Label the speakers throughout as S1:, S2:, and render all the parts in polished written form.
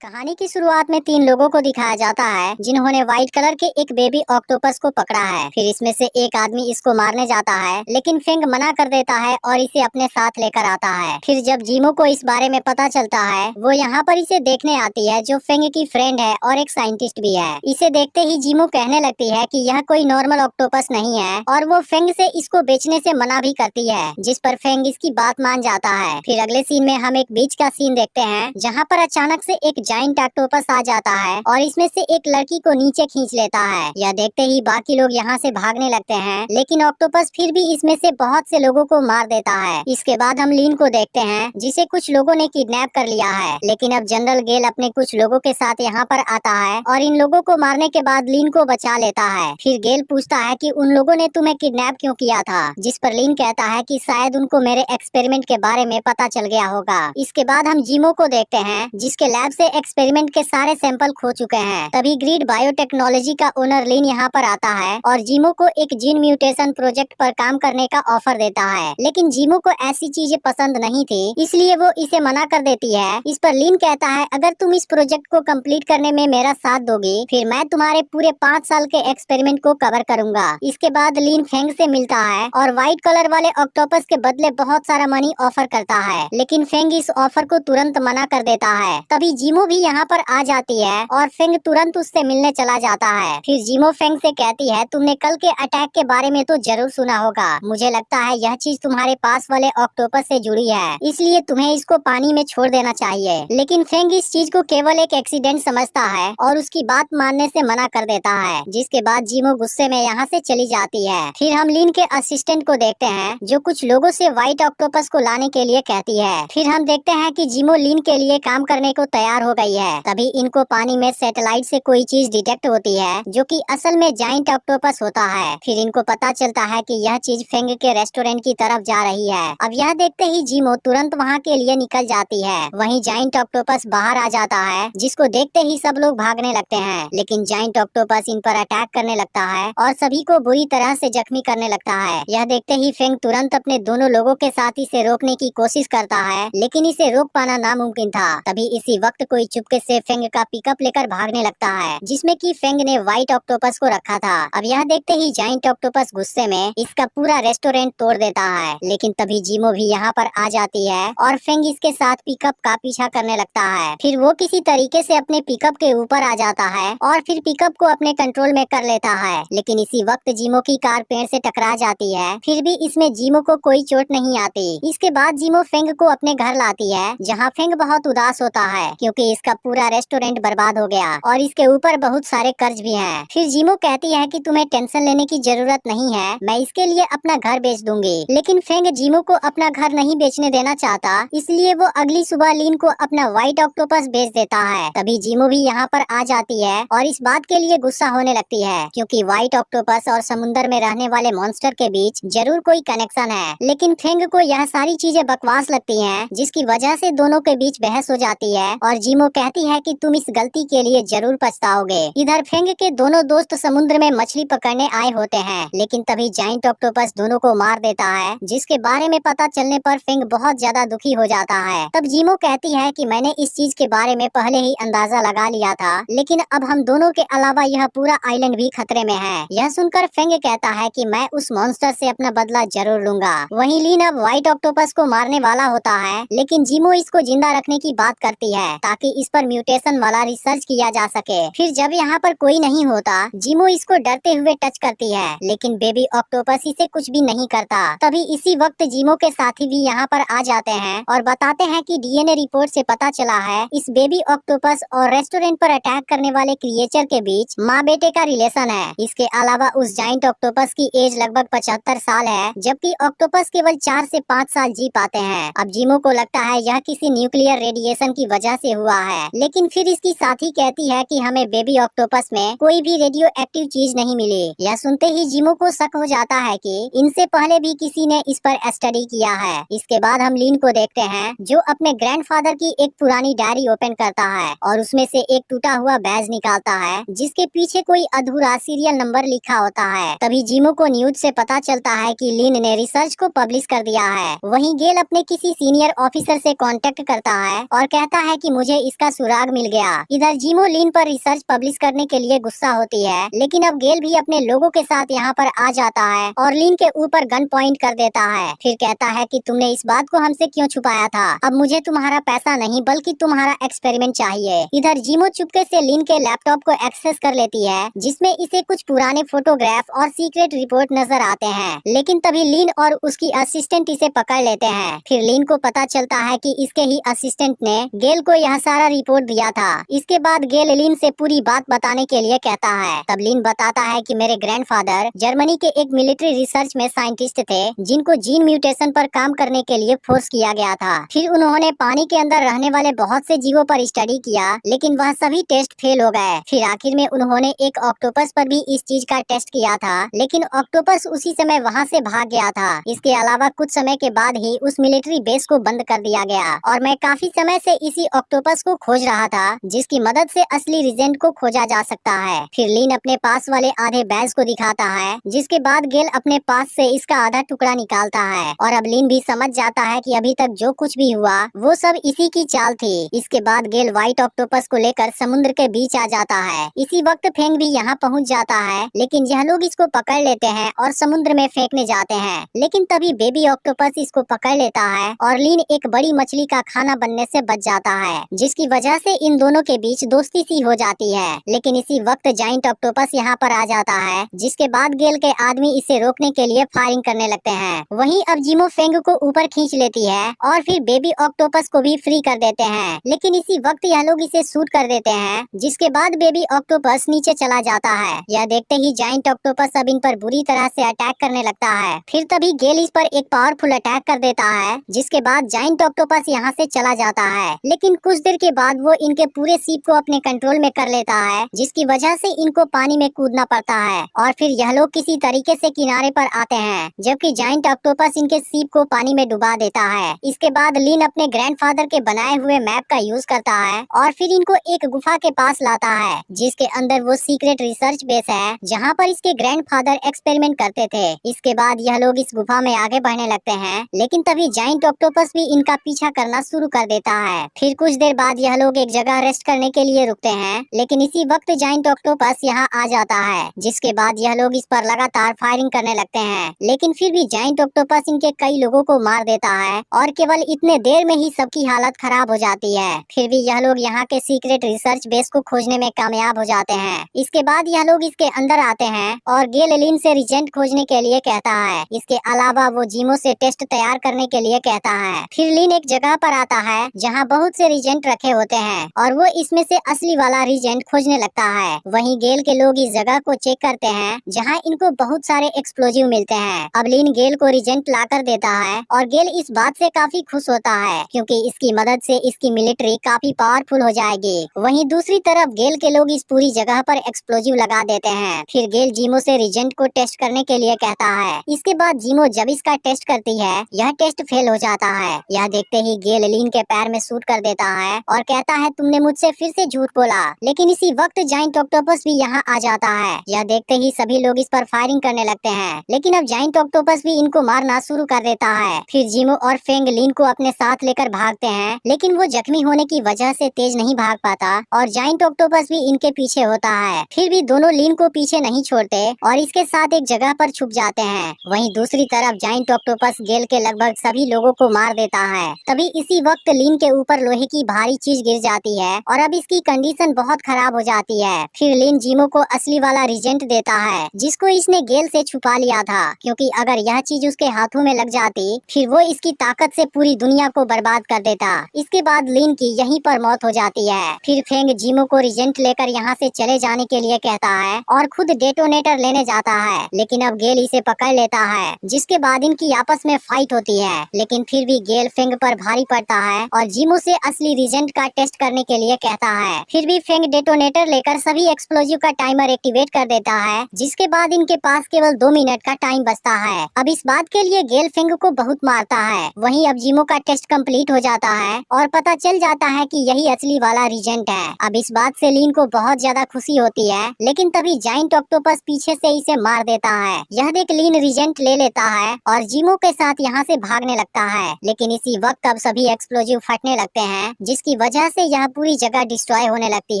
S1: कहानी की शुरुआत में तीन लोगों को दिखाया जाता है जिन्होंने व्हाइट कलर के एक बेबी ऑक्टोपस को पकड़ा है। फिर इसमें से एक आदमी इसको मारने जाता है, लेकिन फेंग मना कर देता है और इसे अपने साथ लेकर आता है। फिर जब जीमो को इस बारे में पता चलता है, वो यहाँ पर इसे देखने आती है, जो फेंग की फ्रेंड है और एक साइंटिस्ट भी है। इसे देखते ही जीमो कहने लगती है कि यह कोई नॉर्मल ऑक्टोपस नहीं है और वो फेंग से इसको बेचने से मना भी करती है, जिस पर फेंग इसकी बात मान जाता है। फिर अगले सीन में हम एक बीच का सीन देखते हैं, जहाँ पर अचानक से एक जाइंट ऑक्टोपस आ जाता है और इसमें से एक लड़की को नीचे खींच लेता है। यह देखते ही बाकी लोग यहाँ से भागने लगते हैं, लेकिन ऑक्टोपस फिर भी इसमें से बहुत से लोगों को मार देता है। इसके बाद हम लीन को देखते हैं, जिसे कुछ लोगों ने किडनैप कर लिया है। लेकिन अब जनरल गेल अपने कुछ लोगों के साथ यहाँ पर आता है और इन लोगों को मारने के बाद लीन को बचा लेता है। फिर गेल पूछता है कि उन लोगों ने तुम्हें किडनैप क्यों किया था, जिस पर लीन कहता है कि शायद उनको मेरे एक्सपेरिमेंट के बारे में पता चल गया होगा। इसके बाद हम जीमो को देखते हैं, जिसके लैब से एक्सपेरिमेंट के सारे सैंपल खो चुके हैं। तभी ग्रीड बायोटेक्नोलॉजी का ओनर लीन यहाँ पर आता है और जीमो को एक जीन म्यूटेशन प्रोजेक्ट पर काम करने का ऑफर देता है। लेकिन जीमो को ऐसी चीजें पसंद नहीं थी, इसलिए वो इसे मना कर देती है। इस पर लीन कहता है, अगर तुम इस प्रोजेक्ट को कंप्लीट करने में मेरा साथ दोगी, फिर मैं तुम्हारे पूरे 5 साल के एक्सपेरिमेंट को कवर करूंगा। इसके बाद लीन फेंग से मिलता है और व्हाइट कलर वाले ऑक्टोपस के बदले बहुत सारा मनी ऑफर करता है, लेकिन फेंग इस ऑफर को तुरंत मना कर देता है। तभी जीमो भी यहाँ पर आ जाती है और फेंग तुरंत उससे मिलने चला जाता है। फिर जीमो फेंग से कहती है, तुमने कल के अटैक के बारे में तो जरूर सुना होगा। मुझे लगता है यह चीज तुम्हारे पास वाले ऑक्टोपस से जुड़ी है, इसलिए तुम्हें इसको पानी में छोड़ देना चाहिए। लेकिन फेंग इस चीज को केवल एक एक्सीडेंट समझता है और उसकी बात मानने से मना कर देता है, जिसके बाद जीमो गुस्से में यहाँ से चली जाती है। फिर हम लीन के असिस्टेंट को देखते हैं, जो कुछ लोगों से व्हाइट ऑक्टोपस को लाने के लिए कहती है। फिर हम देखते हैं कि जीमो लीन के लिए काम करने को तैयार हो गई है। तभी इनको पानी में सैटेलाइट से कोई चीज डिटेक्ट होती है, जो कि असल में जाइंट ऑक्टोपस होता है। फिर इनको पता चलता है कि यह चीज फेंग के रेस्टोरेंट की तरफ जा रही है। अब यह देखते ही जीमो तुरंत वहाँ के लिए निकल जाती है। वहीं जाइंट ऑक्टोपस बाहर आ जाता है, जिसको देखते ही सब लोग भागने लगते हैं। लेकिन जाइंट ऑक्टोपस इन पर अटैक करने लगता है और सभी को बुरी तरह से जख्मी करने लगता है। यह देखते ही फेंग तुरंत अपने दोनों लोगों के साथ इसे रोकने की कोशिश करता है, लेकिन इसे रोक पाना नामुमकिन था। तभी इसी वक्त कोई चुपके से फेंग का पिकअप लेकर भागने लगता है, जिसमें कि फेंग ने व्हाइट ऑक्टोपस को रखा था। अब यह देखते ही जाइंट ऑक्टोपस गुस्से में इसका पूरा रेस्टोरेंट तोड़ देता है। लेकिन तभी जीमो भी यहाँ पर आ जाती है और फेंग इसके साथ पिकअप का पीछा करने लगता है। फिर वो किसी तरीके से अपने पिकअप के ऊपर आ जाता है और फिर पिकअप को अपने कंट्रोल में कर लेता है। लेकिन इसी वक्त जीमो की कार पेड़ से टकरा जाती है, फिर भी इसमें जीमो को कोई चोट नहीं आती। इसके बाद जीमो फेंग को अपने घर लाती है, जहाँ फेंग बहुत उदास होता है, क्योंकि इसका पूरा रेस्टोरेंट बर्बाद हो गया और इसके ऊपर बहुत सारे कर्ज भी हैं। फिर जीमो कहती है कि तुम्हें टेंशन लेने की जरूरत नहीं है, मैं इसके लिए अपना घर बेच दूंगी। लेकिन फेंग जीमो को अपना घर नहीं बेचने देना चाहता, इसलिए वो अगली सुबह लीन को अपना व्हाइट ऑक्टोपस बेच देता है। तभी जीमो भी यहाँ पर आ जाती है और इस बात के लिए गुस्सा होने लगती है, क्योंकि व्हाइट ऑक्टोपस और समुद्र में रहने वाले मॉन्स्टर के बीच जरूर कोई कनेक्शन है। लेकिन फेंग को यह सारी चीजें बकवास लगती हैं, जिसकी वजह से दोनों के बीच बहस हो जाती है और जीमो कहती है कि तुम इस गलती के लिए जरूर पछताओगे। इधर फेंग के दोनों दोस्त समुद्र में मछली पकड़ने आए होते हैं, लेकिन तभी जाइंट ऑक्टोपस दोनों को मार देता है, जिसके बारे में पता चलने पर फेंग बहुत ज्यादा दुखी हो जाता है। तब जीमो कहती है कि मैंने इस चीज के बारे में पहले ही अंदाजा लगा लिया था, लेकिन अब हम दोनों के अलावा यह पूरा आइलैंड भी खतरे में है। यह सुनकर फेंग कहता है कि मैं उस मॉन्स्टर से अपना बदला जरूर लूंगा। वहीं लीन अब व्हाइट ऑक्टोपस को मारने वाला होता है, लेकिन जीमो इसको जिंदा रखने की बात करती है, ताकि इस पर म्यूटेशन वाला रिसर्च किया जा सके। फिर जब यहाँ पर कोई नहीं होता, जीमो इसको डरते हुए टच करती है, लेकिन बेबी ऑक्टोपस इसे कुछ भी नहीं करता। तभी इसी वक्त जीमो के साथी भी यहाँ पर आ जाते हैं और बताते हैं कि डीएनए रिपोर्ट से पता चला है इस बेबी ऑक्टोपस और रेस्टोरेंट पर अटैक करने वाले क्रिएचर के बीच माँ बेटे का रिलेशन है। इसके अलावा उस जाइंट ऑक्टोपस की एज लगभग 75 साल है, जबकि ऑक्टोपस केवल 4 से 5 साल जी पाते हैं। अब जीमो को लगता है यह किसी न्यूक्लियर रेडिएशन की वजह से हुआ है, लेकिन फिर इसकी साथी कहती है कि हमें बेबी ऑक्टोपस में कोई भी रेडियो एक्टिव चीज नहीं मिली। यह सुनते ही जीमो को शक हो जाता है कि इनसे पहले भी किसी ने इस पर स्टडी किया है। इसके बाद हम लीन को देखते हैं, जो अपने ग्रैंडफादर की एक पुरानी डायरी ओपन करता है और उसमें से एक टूटा हुआ बैज निकालता है, जिसके पीछे कोई अधूरा सीरियल नंबर लिखा होता है। तभी जीमो को न्यूज से पता चलता है कि लीन ने रिसर्च को पब्लिश कर दिया है। वहीं गेल अपने किसी सीनियर ऑफिसर से कांटेक्ट करता है और कहता है कि मुझे इसका सुराग मिल गया। इधर जीमो लीन पर रिसर्च पब्लिश करने के लिए गुस्सा होती है, लेकिन अब गेल भी अपने लोगों के साथ यहाँ पर आ जाता है और लीन के ऊपर गन पॉइंट कर देता है। फिर कहता है कि तुमने इस बात को हमसे क्यों छुपाया था? अब मुझे तुम्हारा पैसा नहीं बल्कि तुम्हारा एक्सपेरिमेंट चाहिए। इधर जीमो चुपके से लीन के लैपटॉप को एक्सेस कर लेती है, जिसमें इसे कुछ पुराने फोटोग्राफ और सीक्रेट रिपोर्ट नजर आते हैं। लेकिन तभी लीन और उसकी असिस्टेंट इसे पकड़ लेते हैं। फिर लीन को पता चलता है कि इसके ही असिस्टेंट ने गेल को यह सारा रिपोर्ट दिया था। इसके बाद गेल लीन से पूरी बात बताने के लिए कहता है। तब लीन बताता है कि मेरे ग्रैंडफादर जर्मनी के एक मिलिट्री रिसर्च में साइंटिस्ट थे, जिनको जीन म्यूटेशन पर काम करने के लिए फोर्स किया गया था। फिर उन्होंने पानी के अंदर रहने वाले बहुत से जीवों पर स्टडी किया, लेकिन वह सभी टेस्ट फेल हो गए। फिर आखिर में उन्होंने एक ऑक्टोपस पर भी इस चीज का टेस्ट किया था, लेकिन ऑक्टोपस उसी समय वहाँ से भाग गया था। इसके अलावा कुछ समय के बाद ही उस मिलिट्री बेस को बंद कर दिया गया और मैं काफी समय से इसी ऑक्टोपस को खोज रहा था, जिसकी मदद से असली रीजेंट को खोजा जा सकता है। फिर लीन अपने पास वाले आधे बैज को दिखाता है, जिसके बाद गेल अपने पास से इसका आधा टुकड़ा निकालता है और अब लीन भी समझ जाता है कि अभी तक जो कुछ भी हुआ वो सब इसी की चाल थी। इसके बाद गेल व्हाइट ऑक्टोपस को लेकर समुद्र के बीच आ जाता है। इसी वक्त फेंग भी यहाँ पहुँच जाता है, लेकिन यह लोग इसको पकड़ लेते हैं और समुद्र में फेंकने जाते हैं। लेकिन तभी बेबी ऑक्टोपस इसको पकड़ लेता है और लीन एक बड़ी मछली का खाना बनने से बच जाता है, जिसकी वजह से इन दोनों के बीच दोस्ती सी हो जाती है। लेकिन इसी वक्त जाइंट ऑक्टोपस यहाँ पर आ जाता है, जिसके बाद गेल के आदमी इसे रोकने के लिए फायरिंग करने लगते हैं। वहीं अब जीमो फेंग को ऊपर खींच लेती है और फिर बेबी ऑक्टोपस को भी फ्री कर देते हैं। लेकिन इसी वक्त यह लोग इसे शूट कर देते हैं, जिसके बाद बेबी ऑक्टोपस नीचे चला जाता है। यह देखते ही जाइंट ऑक्टोपस अब इन पर बुरी तरह से अटैक करने लगता है। फिर तभी गेल इस पर एक पावरफुल अटैक कर देता है, जिसके बाद जाइंट ऑक्टोपस यहाँ से चला जाता है। लेकिन कुछ देर के बाद वो इनके पूरे शिप को अपने कंट्रोल में कर लेता है, जिसकी वजह से इनको पानी में कूदना पड़ता है और फिर यह लोग किसी तरीके से किनारे पर आते हैं, जबकि जाइंट ऑक्टोपस इनके शिप को पानी में डुबा देता है। इसके बाद लीन अपने ग्रैंडफादर के बनाए हुए मैप का यूज करता है और फिर इनको एक गुफा के पास लाता है, जिसके अंदर वो सीक्रेट रिसर्च बेस है, जहाँ पर इसके ग्रैंडफादर एक्सपेरिमेंट करते थे। इसके बाद यह लोग इस गुफा में आगे बढ़ने लगते हैं, लेकिन तभी जाइंट ऑक्टोपस भी इनका पीछा करना शुरू कर देता है। फिर कुछ देर बाद यह लोग एक जगह रेस्ट करने के लिए रुकते हैं, लेकिन इसी वक्त जाइंट ऑक्टोपस यहाँ आ जाता है, जिसके बाद यह लोग इस पर लगातार फायरिंग करने लगते हैं। लेकिन फिर भी जाइंट ऑक्टोपस इनके कई लोगों को मार देता है और केवल इतने देर में ही सबकी हालत खराब हो जाती है। फिर भी यह लोग यहाँ के सीक्रेट रिसर्च बेस को खोजने में कामयाब हो जाते हैं। इसके बाद यह लोग इसके अंदर आते हैं और गेल लीन से रिजेंट खोजने के लिए कहता है। इसके अलावा वो जीमो से टेस्ट तैयार करने के लिए कहता है। फिर लीन एक जगह पर आता है जहाँ बहुत से रिजेंट रखे होते हैं और वो इसमें से असली वाला रिजेंट खोजने लगता है। वहीं गेल के लोग इस जगह को चेक करते हैं जहाँ इनको बहुत सारे एक्सप्लोजिव मिलते हैं। अब लीन गेल को रिजेंट ला कर देता है और गेल इस बात से काफी खुश होता है, क्योंकि इसकी मदद से इसकी मिलिट्री काफी पावरफुल हो जाएगी। वहीं दूसरी तरफ गेल के लोग इस पूरी जगह पर एक्सप्लोजिव लगा देते हैं। फिर गेल जीमो से रिजेंट को टेस्ट करने के लिए कहता है। इसके बाद जीमो जब इसका टेस्ट करती है, यह टेस्ट फेल हो जाता है। यह देखते ही गेल लीन के पैर में शूट कर देता है और कहता है तुमने मुझसे फिर से झूठ बोला। लेकिन इसी वक्त जाइंट ऑक्टोपस भी यहाँ आ जाता है। यह देखते ही सभी लोग इस पर फायरिंग करने लगते हैं, लेकिन अब जाइंट ऑक्टोपस भी इनको मारना शुरू कर देता है। फिर जीमो और फेंग लीन को अपने साथ लेकर भागते हैं, लेकिन वो जख्मी होने की वजह से तेज नहीं भाग पाता और जाइंट ऑक्टोपस भी इनके पीछे होता है। फिर भी दोनों लीन को पीछे नहीं छोड़ते और इसके साथ एक जगह पर छुप जाते हैं। वहीं दूसरी तरफ जाइंट ऑक्टोपस गेल के लगभग सभी लोगों को मार देता है। तभी इसी वक्त लीन के ऊपर लोहे की भारी चीज गिर जाती है और अब इसकी कंडीशन बहुत खराब हो जाती है। फिर लीन जीमो को असली वाला रिजेंट देता है, जिसको इसने गेल से छुपा लिया था, क्योंकि अगर यह चीज उसके हाथों में लग जाती फिर वो इसकी ताकत से पूरी दुनिया को बर्बाद कर देता। इसके बाद लीन की यहीं पर मौत हो जाती है। फिर फेंग जीमो को रिजेंट लेकर यहाँ से चले जाने के लिए कहता है और खुद डेटोनेटर लेने जाता है, लेकिन अब गेल इसे पकड़ लेता है, जिसके बाद इनकी आपस में फाइट होती है। लेकिन फिर भी गेल फेंग पर भारी पड़ता है और जीमो से असली रिजेंट का टेस्ट करने के लिए कहता है। फिर भी फेंग डेटोनेटर लेकर सभी एक्सप्लोजिव का टाइमर एक्टिवेट कर देता है, जिसके बाद इनके पास केवल 2 मिनट का टाइम बचता है। अब इस बात के लिए गेल फेंग को बहुत मारता है। वहीं अब जीमो का टेस्ट कंप्लीट हो जाता है और पता चल जाता है कि यही असली वाला रिजेंट है। अब इस बात से लीन को बहुत ज्यादा खुशी होती है, लेकिन तभी जाइंट ऑक्टोपस पीछे से इसे मार देता है। यह देख लीन रिजेंट ले लेता है और जीमो के साथ यहाँ से भागने लगता है। लेकिन इसी वक्त अब सभी एक्सप्लोजिव फटने लगते हैं, जिसकी वजह से यह पूरी जगह डिस्ट्रॉय होने लगती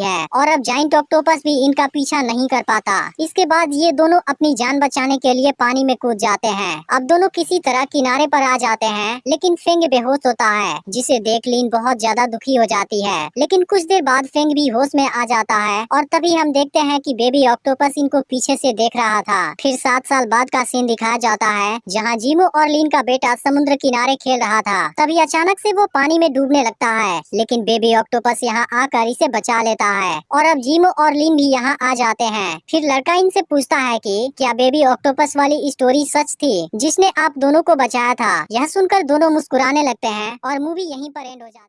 S1: है और अब जाइंट ऑक्टोपस भी इनका पीछा नहीं कर पाता। इसके बाद ये दोनों अपनी जान बचाने के लिए पानी में कूद जाते हैं। अब दोनों किसी तरह किनारे पर आ जाते हैं, लेकिन फिंग बेहोश होता है, जिसे देख लीन बहुत ज्यादा दुखी हो जाती है। लेकिन कुछ देर बाद फिंग भी होश में आ जाता है और तभी हम देखते हैं कि बेबी ऑक्टोपस इनको पीछे से देख रहा था। फिर 7 साल बाद का सीन दिखाया जाता है, जहाँ जीमो और लीन का बेटा समुद्र किनारे खेल रहा था। तभी अचानक से वो पानी में डूबने लगता है, लेकिन बेबी ऑक्टोपस यहाँ आकर इसे बचा लेता है और अब जीमो और लीन भी यहाँ आ जाते हैं। फिर लड़का इनसे पूछता है कि क्या बेबी ऑक्टोपस वाली स्टोरी सच थी जिसने आप दोनों को बचाया था। यह सुनकर दोनों मुस्कुराने लगते हैं और मूवी यहीं पर एंड हो जाती है।